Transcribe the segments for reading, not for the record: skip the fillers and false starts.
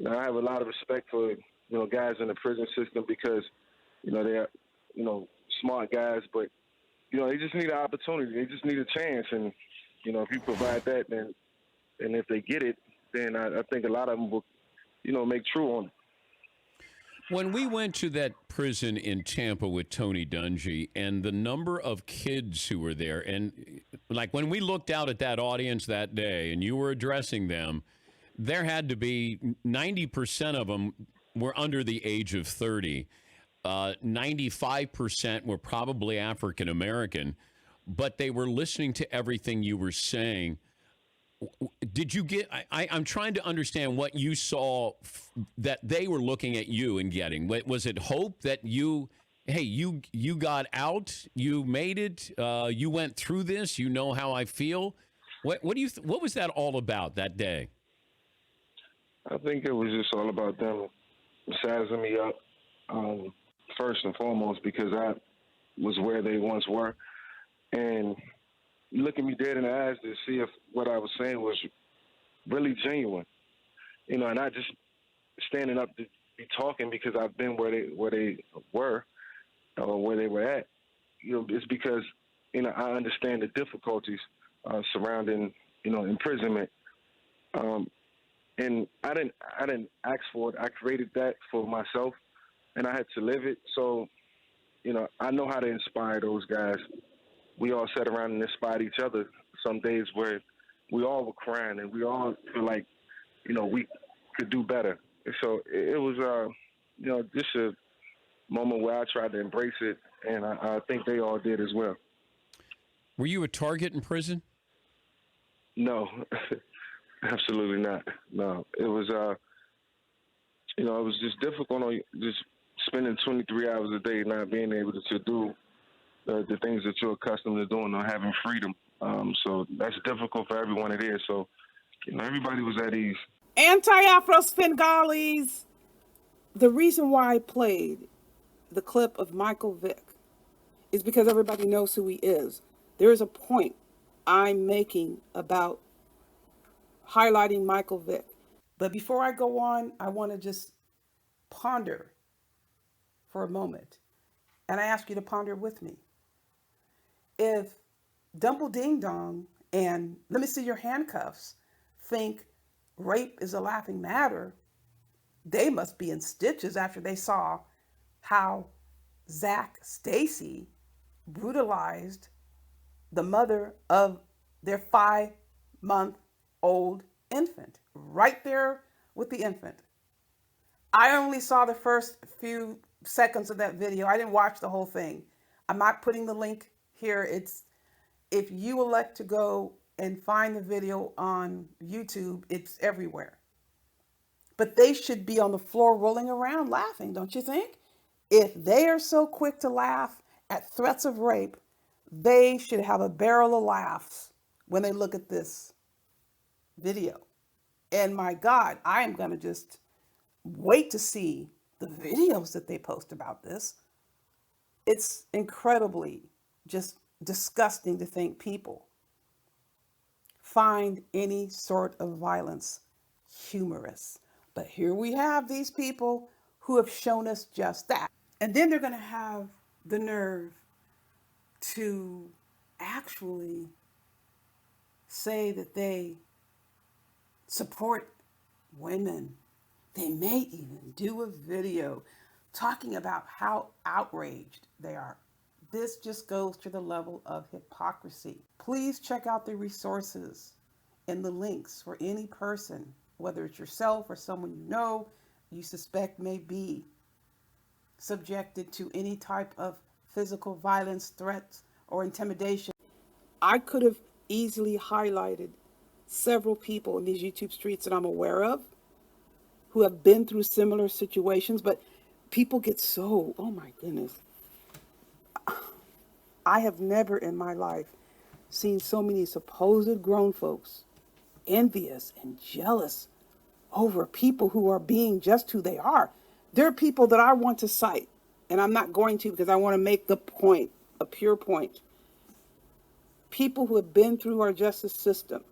I have a lot of respect for guys in the prison system because they're smart guys, but they just need an opportunity. They just need a chance, and if you provide that, then and if they get it, then I think a lot of them will make true on it. When we went to that prison in Tampa with Tony Dungy and the number of kids who were there, and like when we looked out at that audience that day and you were addressing them, there had to be 90% of them were under the age of 30. 95% were probably African American, but they were listening to everything you were saying. Did you get? I'm trying to understand what you saw that they were looking at you and getting. Was it hope that hey, you got out, you made it, you went through this, you know how I feel? What do you? What was that all about that day? I think it was just all about them sizing me up, first and foremost, because I was where they once were, and looking me dead in the eyes to see if what I was saying was really genuine, and not just standing up to be talking because I've been where they were or where they were at. It's because I understand the difficulties surrounding imprisonment, and I didn't ask for it. I created that for myself, and I had to live it. So I know how to inspire those guys. We all sat around and inspired each other some days where we all were crying and we all feel like, we could do better. And so it was, just a moment where I tried to embrace it, and I think they all did as well. Were you a target in prison? No, absolutely not. No, it was, it was just difficult on just spending 23 hours a day not being able to do the things that you're accustomed to doing or having freedom. So that's difficult for everyone it is. So, everybody was at ease. Anti-Afro Spengalis. The reason why I played the clip of Michael Vick is because everybody knows who he is. There is a point I'm making about highlighting Michael Vick. But before I go on, I want to just ponder for a moment. And I ask you to ponder with me. If Dumble Ding Dong and Let Me See Your Handcuffs think rape is a laughing matter, they must be in stitches after they saw how Zach Stacy brutalized the mother of their 5-month-old infant, right there with the infant. I only saw the first few seconds of that video. I didn't watch the whole thing. I'm not putting the link here. It's, if you elect to go and find the video on YouTube, it's everywhere. But they should be on the floor rolling around laughing, don't you think? If they are so quick to laugh at threats of rape, they should have a barrel of laughs when they look at this video. And my God, I am going to just wait to see the videos that they post about this. It's incredibly just disgusting to think people find any sort of violence humorous. But here we have these people who have shown us just that. And then they're going to have the nerve to actually say that they support women. They may even do a video talking about how outraged they are. This just goes to the level of hypocrisy. Please check out the resources and the links for any person, whether it's yourself or someone you suspect may be subjected to any type of physical violence, threats, or intimidation. I could have easily highlighted several people in these YouTube streets that I'm aware of who have been through similar situations, but people get so, oh my goodness. I have never in my life seen so many supposed grown folks envious and jealous over people who are being just who they are. There are people that I want to cite, and I'm not going to because I want to make the point, a pure point. People who have been through our justice system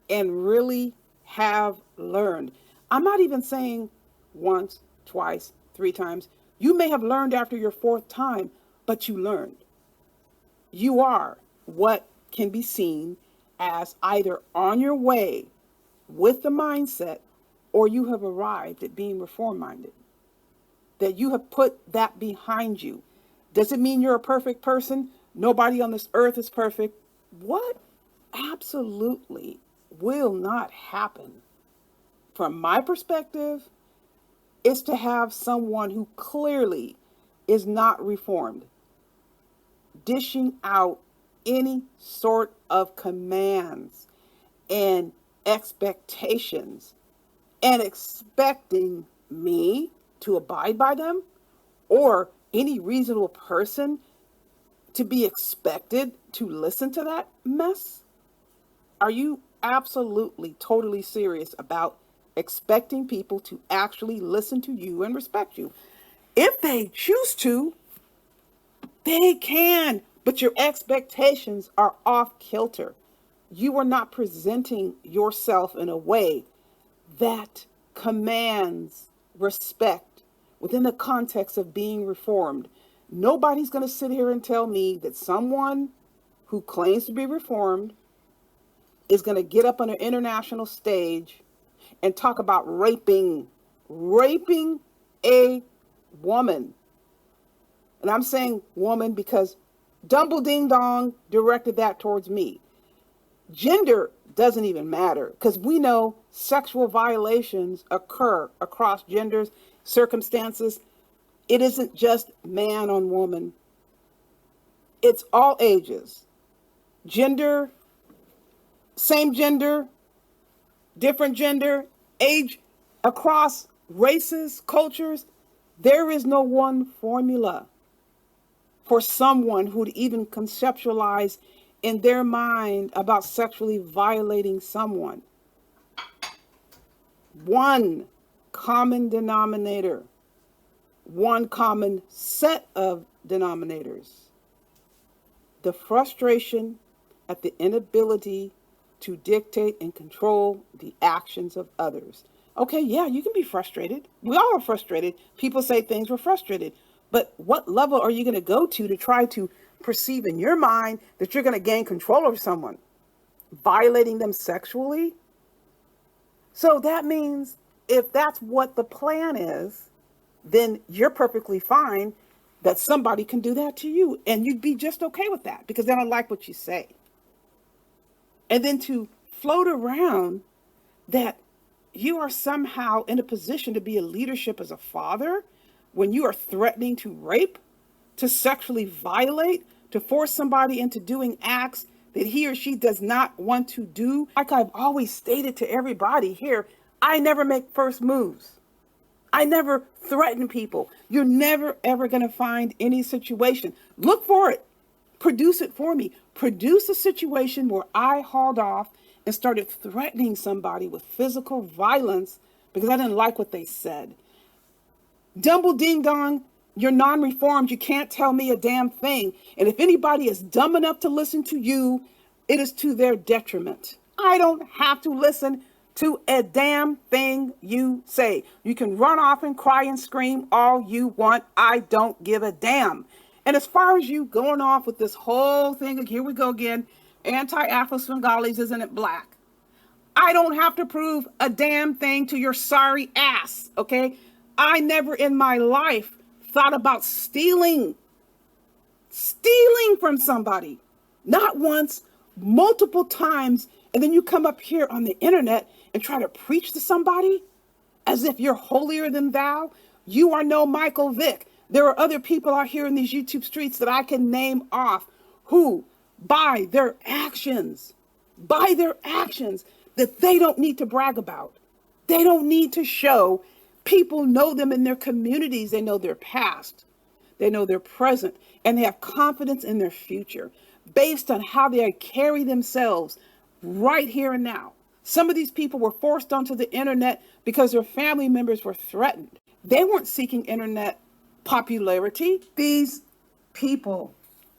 and really have learned. I'm not even saying once, twice, 3 times. You may have learned after your 4th time, but you learned. You are what can be seen as either on your way with the mindset, or you have arrived at being reform minded. That you have put that behind you. Does it mean you're a perfect person? Nobody on this earth is perfect. What absolutely will not happen, from my perspective, is to have someone who clearly is not reformed dishing out any sort of commands and expectations and expecting me to abide by them, or any reasonable person to be expected to listen to that mess. Are you absolutely totally serious about expecting people to actually listen to you and respect you? If they choose to, they can, but your expectations are off kilter. You are not presenting yourself in a way that commands respect within the context of being reformed. Nobody's going to sit here and tell me that someone who claims to be reformed is going to get up on an international stage and talk about raping a woman. And I'm saying woman because Dumble Ding Dong directed that towards me. Gender doesn't even matter, because we know sexual violations occur across genders, circumstances. It isn't just man on woman. It's all ages. Gender, same gender, different gender, age, across races, cultures. There is no one formula for someone who'd even conceptualize in their mind about sexually violating someone. One common denominator, one common set of denominators. The frustration at the inability to dictate and control the actions of others. Okay, yeah, you can be frustrated. We all are frustrated. People say things, we're frustrated. But what level are you going to go to try to perceive in your mind that you're going to gain control over someone? Violating them sexually? So that means if that's what the plan is, then you're perfectly fine that somebody can do that to you. And you'd be just okay with that because they don't like what you say. And then to float around that you are somehow in a position to be a leadership as a father when you are threatening to rape, to sexually violate, to force somebody into doing acts that he or she does not want to do. Like I've always stated to everybody here, I never make first moves. I never threaten people. You're never, ever going to find any situation. Look for it. Produce it for me. Produce a situation where I hauled off and started threatening somebody with physical violence because I didn't like what they said. Dumble Ding Dong, you're non-reformed. You can't tell me a damn thing. And if anybody is dumb enough to listen to you, it is to their detriment. I don't have to listen to a damn thing you say. You can run off and cry and scream all you want. I don't give a damn. And as far as you going off with this whole thing, like, here we go again, anti-Afro-Svengalis, isn't it black? I don't have to prove a damn thing to your sorry ass, okay? I never in my life thought about stealing from somebody. Not once, multiple times. And then you come up here on the internet and try to preach to somebody as if you're holier than thou. You are no Michael Vick. There are other people out here in these YouTube streets that I can name off who, by their actions, that they don't need to brag about. They don't need to show. People know them in their communities. They know their past. They know their present. And they have confidence in their future based on how they carry themselves right here and now. Some of these people were forced onto the internet because their family members were threatened. They weren't seeking internet popularity. These people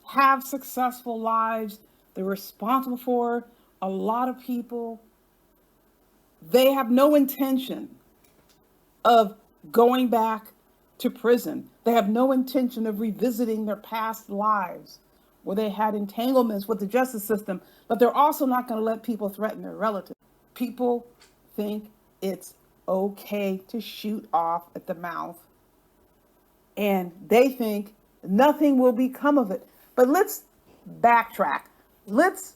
have successful lives. They're responsible for a lot of people. They have no intention of going back to prison. They have no intention of revisiting their past lives where they had entanglements with the justice system, but they're also not going to let people threaten their relatives. People think it's okay to shoot off at the mouth, and they think nothing will become of it. But let's backtrack. Let's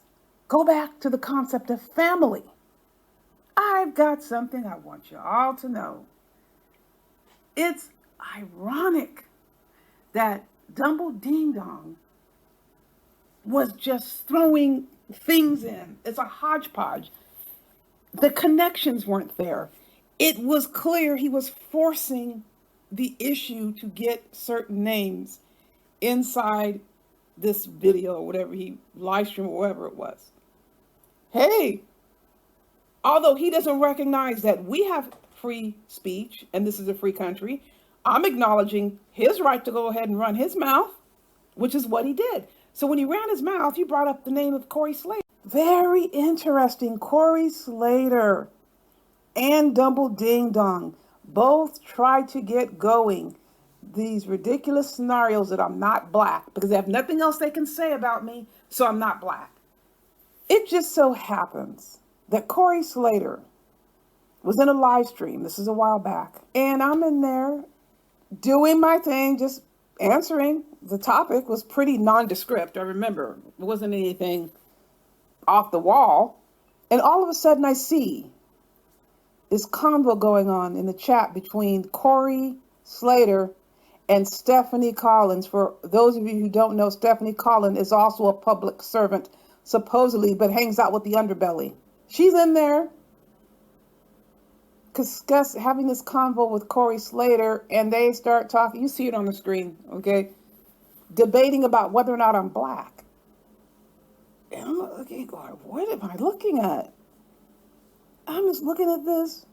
go back to the concept of family. I've got something I want you all to know. It's ironic that Dumble Ding Dong was just throwing things in. It's a hodgepodge. The connections weren't there. It was clear he was forcing the issue to get certain names inside this video or whatever he live streamed or whatever it was. Hey, although he doesn't recognize that we have free speech and this is a free country, I'm acknowledging his right to go ahead and run his mouth, which is what he did. So when he ran his mouth, he brought up the name of Corey Slater. Very interesting. Corey Slater and Dumble Ding Dong both tried to get going these ridiculous scenarios that I'm not black because they have nothing else they can say about me, so I'm not black. It just so happens that Corey Slater was in a live stream. This is a while back. And I'm in there doing my thing, just answering. The topic was pretty nondescript. I remember it wasn't anything off the wall. And all of a sudden I see this convo going on in the chat between Corey Slater and Stephanie Collins. For those of you who don't know, Stephanie Collins is also a public servant, supposedly, but hangs out with the underbelly. She's in there having this convo with Corey Slater, and they start talking. You see it on the screen, okay? Debating about whether or not I'm black. And I'm looking, going, what am I looking at? I'm just looking at this.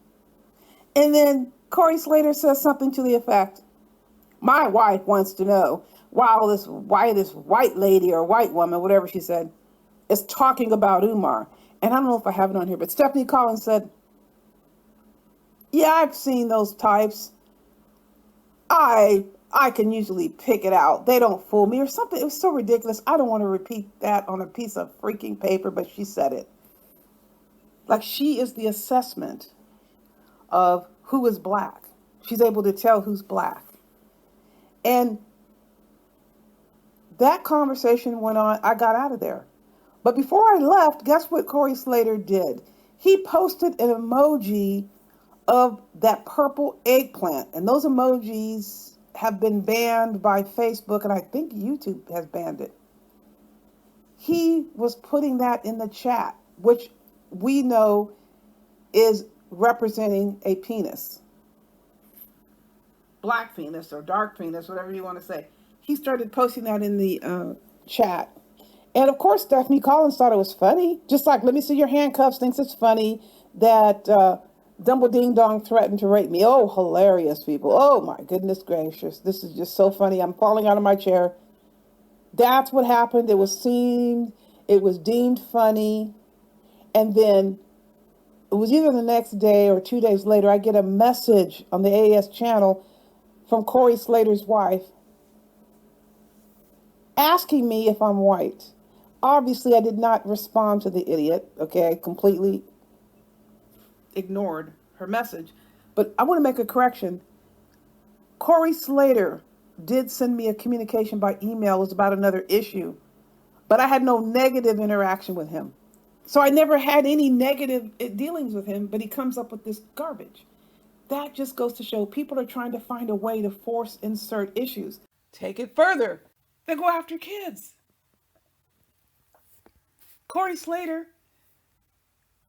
And then Corey Slater says something to the effect, my wife wants to know why this white lady or white woman, whatever she said, is talking about Umar. And I don't know if I have it on here, but Stephanie Collins said, yeah, I've seen those types. I can usually pick it out. They don't fool me or something. It was so ridiculous. I don't want to repeat that on a piece of freaking paper, but she said it. Like she is the assessment of who is black. She's able to tell who's black. And that conversation went on. I got out of there. But before I left, guess what Corey Slater did? He posted an emoji of that purple eggplant. And those emojis have been banned by Facebook, and I think YouTube has banned it. He was putting that in the chat, which we know is representing a penis. Black penis or dark penis, whatever you want to say. He started posting that in the chat. And of course, Stephanie Collins thought it was funny. Just like, let me see your handcuffs, thinks it's funny that Dumble Ding Dong threatened to rape me. Oh, hilarious, people. Oh, my goodness gracious. This is just so funny. I'm falling out of my chair. That's what happened. It was deemed funny. And then it was either the next day or 2 days later, I get a message on the AAS channel from Corey Slater's wife asking me if I'm white. Obviously, I did not respond to the idiot, okay? I completely ignored her message. But I want to make a correction. Corey Slater did send me a communication by email. It was about another issue. But I had no negative interaction with him. So I never had any negative dealings with him, but he comes up with this garbage. That just goes to show people are trying to find a way to force insert issues. Take it further. They go after kids. Corey Slater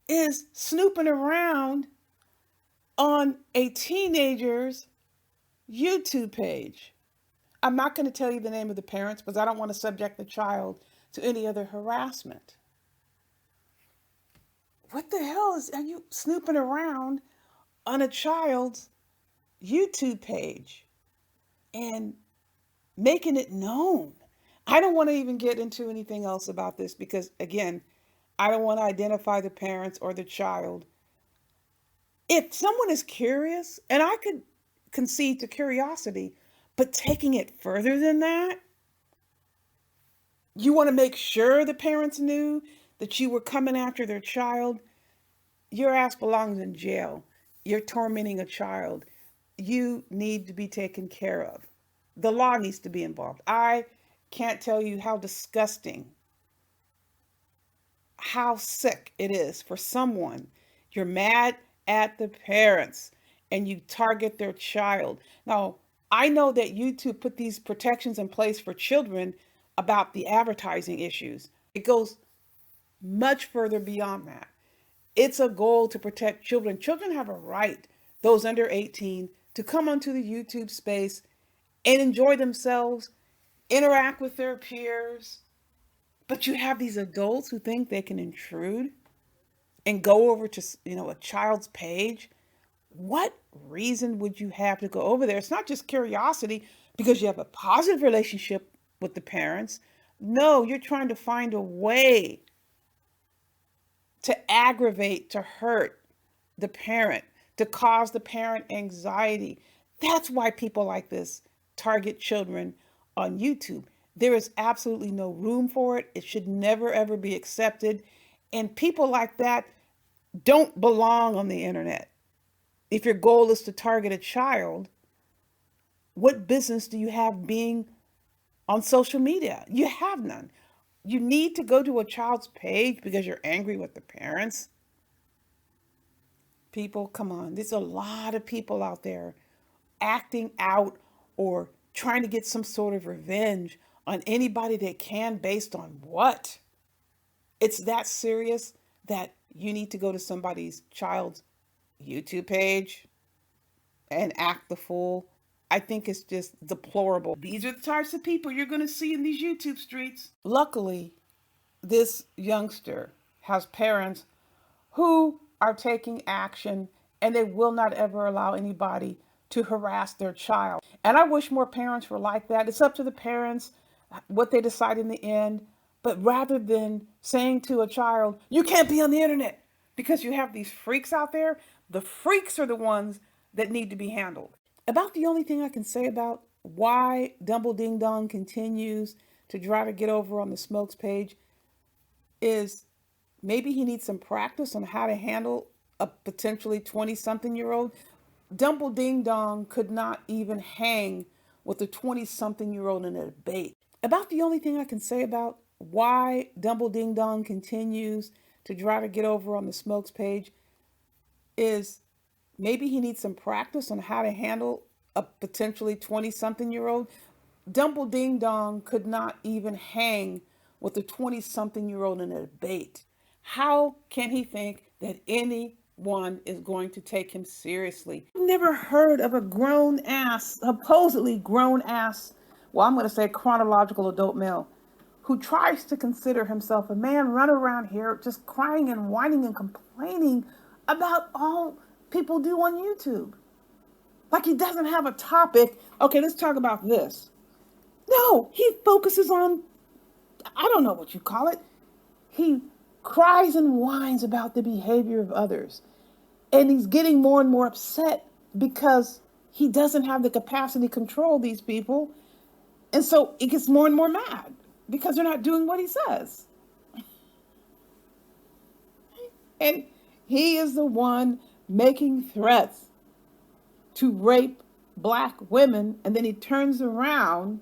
is snooping around on a teenager's YouTube page. I'm not going to tell you the name of the parents because I don't want to subject the child to any other harassment. What the hell are you snooping around on a child's YouTube page and making it known? I don't want to even get into anything else about this because, again, I don't want to identify the parents or the child. If someone is curious, and I could concede to curiosity, but taking it further than that, you want to make sure the parents knew that you were coming after their child. Your ass belongs in jail. You're tormenting a child. You need to be taken care of. The law needs to be involved. I can't tell you how disgusting, how sick it is for someone. You're mad at the parents and you target their child. Now, I know that YouTube put these protections in place for children about the advertising issues. It goes much further beyond that. It's a goal to protect children. Children have a right, those under 18, to come onto the YouTube space and enjoy themselves, interact with their peers. But you have these adults who think they can intrude and go over to, a child's page. What reason would you have to go over there? It's not just curiosity because you have a positive relationship with the parents. No, you're trying to find a way to aggravate, to hurt the parent, to cause the parent anxiety. That's why people like this target children on YouTube. There is absolutely no room for it. It should never, ever be accepted. And people like that don't belong on the internet. If your goal is to target a child, what business do you have being on social media? You have none. You need to go to a child's page because you're angry with the parents. People, come on. There's a lot of people out there acting out or trying to get some sort of revenge on anybody they can based on what? It's that serious that you need to go to somebody's child's YouTube page and act the fool. I think it's just deplorable. These are the types of people you're going to see in these YouTube streets. Luckily, this youngster has parents who are taking action and they will not ever allow anybody to harass their child. And I wish more parents were like that. It's up to the parents what they decide in the end. But rather than saying to a child, you can't be on the internet because you have these freaks out there, the freaks are the ones that need to be handled. About the only thing I can say about why Dumble Ding Dong continues to try to get over on the Smokes page is maybe he needs some practice on how to handle a potentially 20-something-year-old. Dumble Ding Dong could not even hang with a 20-something-year-old in a debate. About the only thing I can say about why Dumble Ding Dong continues to try to get over on the Smokes page is maybe he needs some practice on how to handle a potentially 20-something-year-old. Dumble Ding Dong could not even hang with a 20-something-year-old in a debate. How can he think that anyone is going to take him seriously? I've never heard of a grown ass, supposedly grown ass, well, I'm going to say chronological adult male, who tries to consider himself a man, run around here just crying and whining and complaining about all people do on YouTube. Like he doesn't have a topic. Okay, let's talk about this. No, he focuses on, I don't know what you call it. He cries and whines about the behavior of others. And he's getting more and more upset because he doesn't have the capacity to control these people. And so he gets more and more mad because they're not doing what he says. And he is the one making threats to rape black women. And then he turns around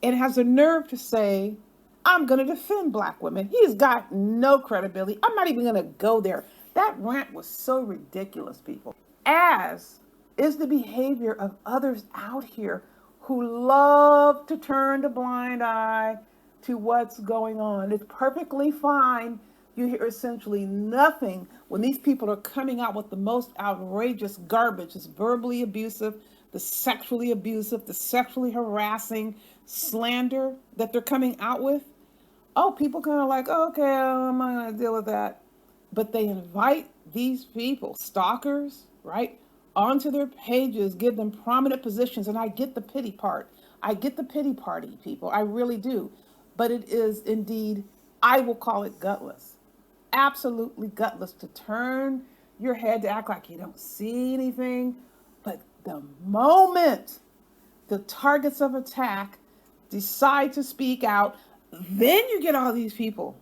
and has the nerve to say, I'm going to defend black women. He's got no credibility. I'm not even going to go there. That rant was so ridiculous, people. As is the behavior of others out here who love to turn a blind eye to what's going on. It's perfectly fine. You hear essentially nothing when these people are coming out with the most outrageous garbage. It's verbally abusive, the sexually abusive, the sexually harassing slander that they're coming out with. Oh, people kind of like, okay, I'm not going to deal with that. But they invite these people, stalkers, right, onto their pages, give them prominent positions. And I get the pity part. I get the pity party, people. I really do. But it is indeed, I will call it gutless. absolutely gutless to turn your head to act like you don't see anything. But the moment the targets of attack decide to speak out, then you get all these people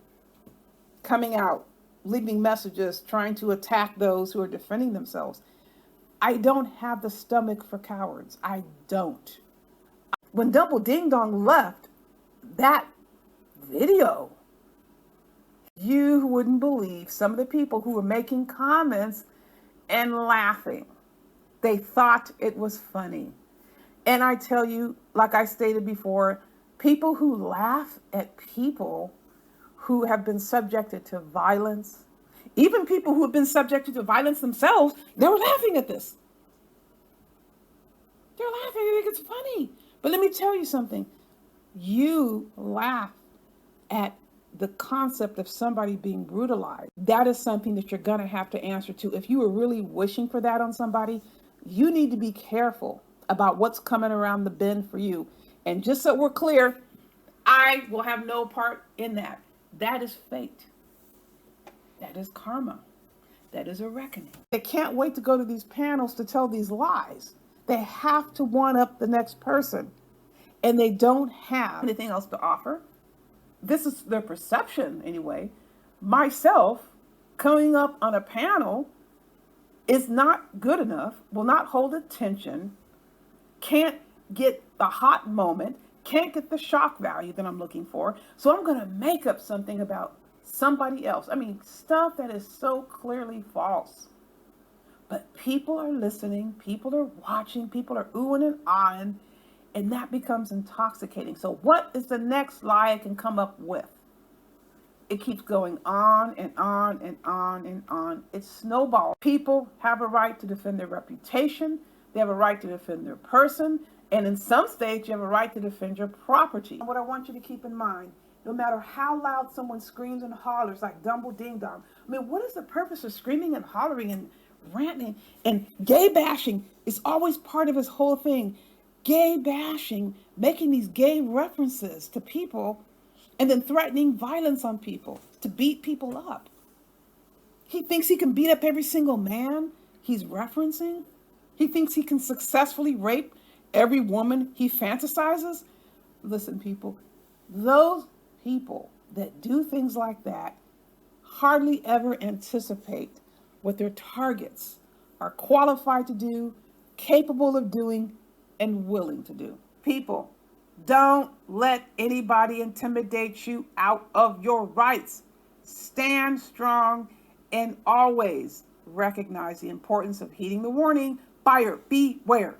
coming out, leaving messages, trying to attack those who are defending themselves. I don't have the stomach for cowards. I don't. When Dumble Ding Dong left that video, you wouldn't believe some of the people who were making comments and laughing. They thought it was funny. And I tell you, like I stated before, people who laugh at people who have been subjected to violence, even people who have been subjected to violence themselves, they were laughing at this. They're laughing. They think it's funny. But let me tell you something. You laugh at the concept of somebody being brutalized. That is something that you're going to have to answer to. If you were really wishing for that on somebody, you need to be careful about what's coming around the bend for you. And just so we're clear, I will have no part in that. That is fate. That is karma. That is a reckoning. They can't wait to go to these panels to tell these lies. They have to one up the next person. And they don't have anything else to offer. This is their perception anyway. Myself coming up on a panel is not good enough, will not hold attention, can't get the hot moment, can't get the shock value that I'm looking for. So I'm going to make up something about somebody else. I mean, stuff that is so clearly false. But people are listening, people are watching, people are oohing and ahhing, and that becomes intoxicating. So what is the next lie I can come up with? It keeps going on and on and on and on. It snowballs. People have a right to defend their reputation. They have a right to defend their person. And in some states, you have a right to defend your property. What I want you to keep in mind, no matter how loud someone screams and hollers like Dumble Ding Dong, I mean, what is the purpose of screaming and hollering and ranting? And gay bashing is always part of his whole thing. Gay bashing, making these gay references to people and then threatening violence on people to beat people up. He thinks he can beat up every single man he's referencing. He thinks he can successfully rape every woman he fantasizes. Listen, people, those people that do things like that hardly ever anticipate what their targets are qualified to do, capable of doing, and willing to do. People, don't let anybody intimidate you out of your rights. Stand strong and always recognize the importance of heeding the warning, buyer beware.